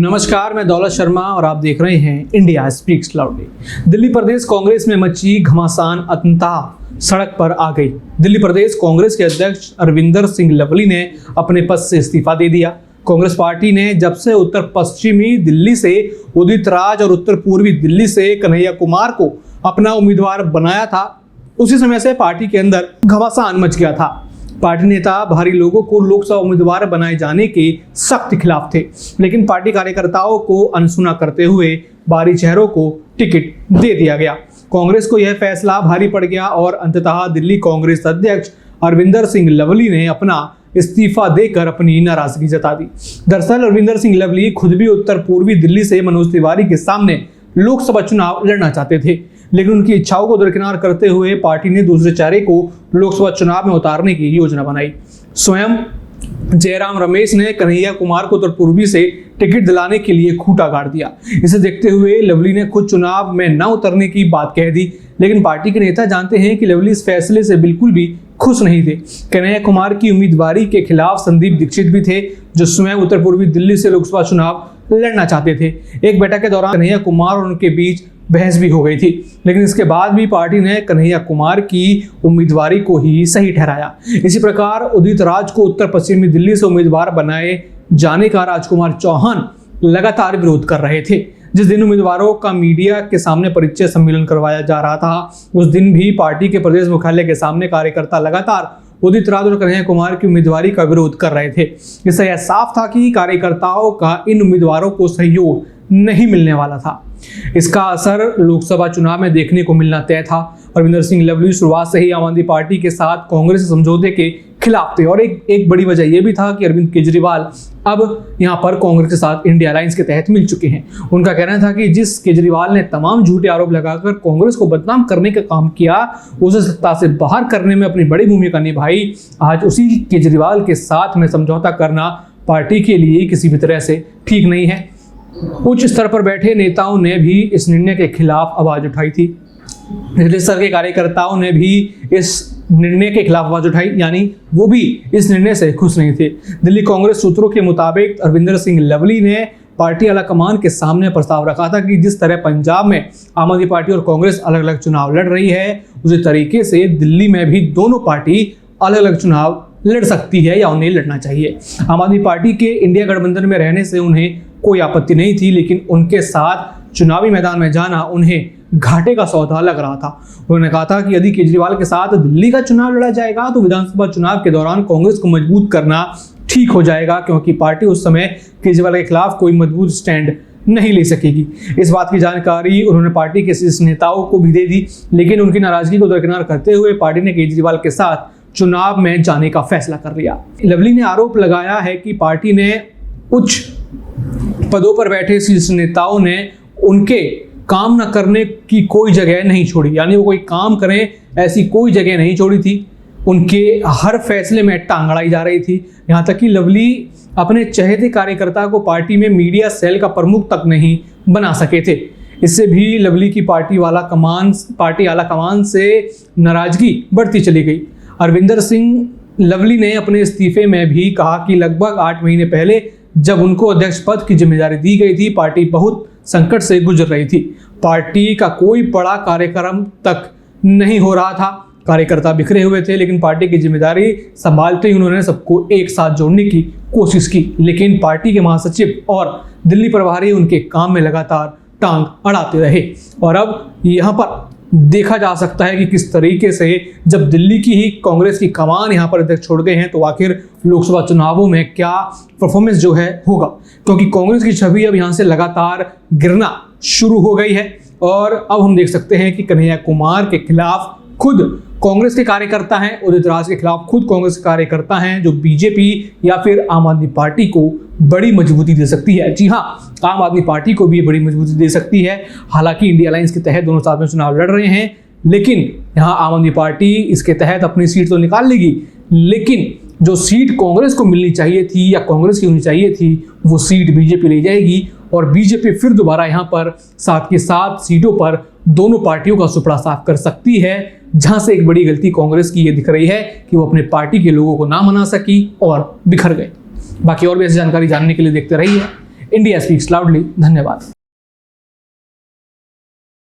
नमस्कार, मैं दौलत शर्मा और आप देख रहे हैं इंडिया स्पीक्स लाउडली। दिल्ली प्रदेश कांग्रेस में मची घमासान अंततः सड़क पर आ गई। दिल्ली प्रदेश कांग्रेस के अध्यक्ष अरविंदर सिंह लवली ने अपने पद से इस्तीफा दे दिया। कांग्रेस पार्टी ने जब से उत्तर पश्चिमी दिल्ली से उदित राज और उत्तर पूर्वी दिल्ली से कन्हैया कुमार को अपना उम्मीदवार बनाया था, उसी समय से पार्टी के अंदर घमासान मच गया था। पार्टी नेता भारी लोगों को लोकसभा उम्मीदवार बनाए जाने के सख्त खिलाफ थे, लेकिन पार्टी कार्यकर्ताओं को अनसुना करते हुए बारी चेहरों को टिकट दे दिया गया। कांग्रेस को यह फैसला भारी पड़ गया और अंततः दिल्ली कांग्रेस अध्यक्ष अरविंदर सिंह लवली ने अपना इस्तीफा देकर अपनी नाराजगी जता दी। दरअसल अरविंदर सिंह लवली खुद भी उत्तर पूर्वी दिल्ली से मनोज तिवारी के सामने लोकसभा चुनाव लड़ना चाहते थे, लेकिन उनकी इच्छाओं को दरकिनार करते हुए पार्टी ने दूसरे चेहरे को लोकसभा चुनाव में उतारने की योजना बनाई। स्वयं जयराम रमेश ने कन्हैया कुमार को उत्तर पूर्वी से टिकट दिलाने के लिए खूंटा गाड़ दिया। इसे देखते हुए लवली ने खुद चुनाव में न उतरने की बात कह दी, लेकिन पार्टी के नेता जानते हैं कि लवली इस फैसले से बिल्कुल भी खुश नहीं थे। कन्हैया कुमार की उम्मीदवारी के खिलाफ संदीप दीक्षित भी थे, जो स्वयं उत्तर पूर्वी दिल्ली से लोकसभा चुनाव लड़ना चाहते थे। एक बैठक के दौरान कन्हैया कुमार और उनके बीच बहस भी हो गई थी, लेकिन इसके बाद भी पार्टी ने कन्हैया कुमार की उम्मीदवारी को ही सही ठहराया। इसी प्रकार उदित राज को उत्तर पश्चिमी दिल्ली से उम्मीदवार बनाए जाने का राजकुमार चौहान लगातार विरोध कर रहे थे। जिस दिन उम्मीदवारों का मीडिया के सामने परिचय सम्मेलन करवाया जा रहा था, उस दिन भी पार्टी के प्रदेश मुख्यालय के सामने कार्यकर्ता लगातार उदित राज और कन्हैया कुमार की उम्मीदवारी का विरोध कर रहे थे। इससे यह साफ था कि कार्यकर्ताओं का इन उम्मीदवारों को सहयोग नहीं मिलने वाला था। इसका असर लोकसभा चुनाव में देखने को मिलना तय था। अरविंदर सिंह लवली शुरुआत से ही आम आदमी पार्टी के साथ कांग्रेस समझौते के खिलाफ थे और एक बड़ी वजह यह भी था कि अरविंद केजरीवाल अब यहां पर कांग्रेस के साथ इंडिया अलायंस के तहत मिल चुके हैं। उनका कहना था कि जिस केजरीवाल ने तमाम झूठे आरोप लगाकर कांग्रेस को बदनाम करने का काम किया, उसे सत्ता से बाहर करने में अपनी बड़ी भूमिका निभाई, आज उसी केजरीवाल के साथ में समझौता करना पार्टी के लिए किसी भी तरह से ठीक नहीं है। उच्च स्तर पर बैठे नेताओं ने भी इस निर्णय के खिलाफ आवाज उठाई थी। निचले स्तर के कार्यकर्ताओं ने भी इस निर्णय के खिलाफ आवाज उठाई, यानी वो भी इस निर्णय से खुश नहीं थे। दिल्ली कांग्रेस सूत्रों के मुताबिक अरविंदर सिंह लवली ने पार्टी आलाकमान के सामने प्रस्ताव रखा था कि जिस तरह पंजाब में आम आदमी पार्टी और कांग्रेस अलग अलग चुनाव लड़ रही है, उसी तरीके से दिल्ली में भी दोनों पार्टी अलग अलग चुनाव लड़ सकती है या उन्हें लड़ना चाहिए। आम आदमी पार्टी के इंडिया गठबंधन में रहने से उन्हें कोई आपत्ति नहीं थी, लेकिन उनके साथ चुनावी मैदान में जाना उन्हें घाटे का सौदा लग रहा था। उन्होंने कहा था कि यदि केजरीवाल के साथ दिल्ली का चुनाव लड़ा जाएगा तो विधानसभा चुनाव के दौरान कांग्रेस को मजबूत करना ठीक हो जाएगा, क्योंकि पार्टी उस समय केजरीवाल के खिलाफ कोई मजबूत स्टैंड नहीं ले सकेगी। इस बात की जानकारी उन्होंने पार्टी के शीर्ष नेताओं को भी दे दी, लेकिन उनकी नाराजगी को दरकिनार करते हुए पार्टी ने केजरीवाल के साथ चुनाव में जाने का फैसला कर लिया। लवली ने आरोप लगाया है कि पार्टी ने उच्च पदों पर बैठे शीर्ष नेताओं ने उनके काम न करने की कोई जगह नहीं छोड़ी, यानी वो कोई काम करें ऐसी कोई जगह नहीं छोड़ी थी। उनके हर फैसले में टांग अड़ाई जा रही थी। यहाँ तक कि लवली अपने चहेते कार्यकर्ता को पार्टी में मीडिया सेल का प्रमुख तक नहीं बना सके थे। इससे भी लवली की पार्टी आला कमान से नाराजगी बढ़ती चली गई। अरविंदर सिंह लवली ने अपने इस्तीफे में भी कहा कि लगभग 8 महीने पहले जब उनको अध्यक्ष पद की जिम्मेदारी दी गई थी, पार्टी बहुत संकट से गुजर रही थी। पार्टी का कोई बड़ा कार्यक्रम तक नहीं हो रहा था, कार्यकर्ता बिखरे हुए थे, लेकिन पार्टी की जिम्मेदारी संभालते ही उन्होंने सबको एक साथ जोड़ने की कोशिश की। लेकिन पार्टी के महासचिव और दिल्ली प्रभारी उनके काम में लगातार टांग अड़ाते रहे और अब यहाँ पर देखा जा सकता है कि किस तरीके से जब दिल्ली की ही कांग्रेस की कमान यहाँ पर अध्यक्ष छोड़ गए हैं तो आखिर लोकसभा चुनावों में क्या परफॉर्मेंस जो है होगा, क्योंकि कांग्रेस की छवि अब यहाँ से लगातार गिरना शुरू हो गई है। और अब हम देख सकते हैं कि कन्हैया कुमार के खिलाफ खुद कांग्रेस के कार्यकर्ता हैं, उदित राज के खिलाफ खुद कांग्रेस के कार्यकर्ता हैं, जो बीजेपी या फिर आम आदमी पार्टी को बड़ी मजबूती दे सकती है। जी हाँ, आम आदमी पार्टी को भी बड़ी मजबूती दे सकती है। हालांकि इंडिया अलायंस के तहत दोनों साथ में चुनाव लड़ रहे हैं, लेकिन यहाँ आम आदमी पार्टी इसके तहत अपनी सीट तो निकाल लेगी, लेकिन जो सीट कांग्रेस को मिलनी चाहिए थी या कांग्रेस की होनी चाहिए थी, वो सीट बीजेपी ले जाएगी और बीजेपी फिर दोबारा यहाँ पर 7 की 7 सीटों पर दोनों पार्टियों का सुपड़ा साफ कर सकती है। जहां से एक बड़ी गलती कांग्रेस की ये दिख रही है कि वो अपने पार्टी के लोगों को ना मना सकी और बिखर गए। बाकी और भी ऐसी जानकारी जानने के लिए देखते रहिए इंडिया स्पीक्स लाउडली। धन्यवाद।